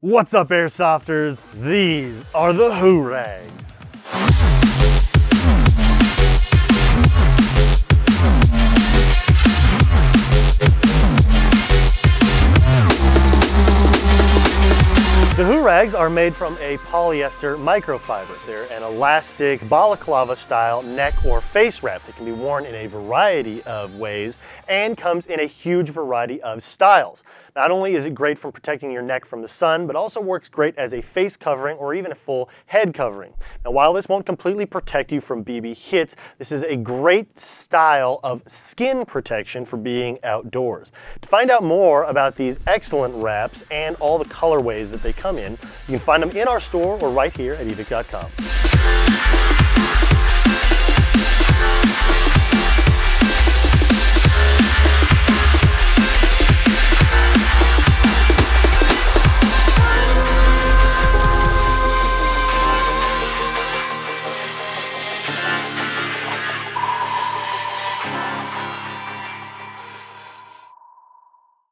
What's up, Airsofters? These are the Who Rags. The Who Rags are made from a polyester microfiber. They're an elastic balaclava style neck or face wrap that can be worn in a variety of ways and comes in a huge variety of styles. Not only is it great for protecting your neck from the sun, but also works great as a face covering or even a full head covering. Now, while this won't completely protect you from BB hits, this is a great style of skin protection for being outdoors. To find out more about these excellent wraps and all the colorways that they come in, you can find them in our store or right here at Evike.com.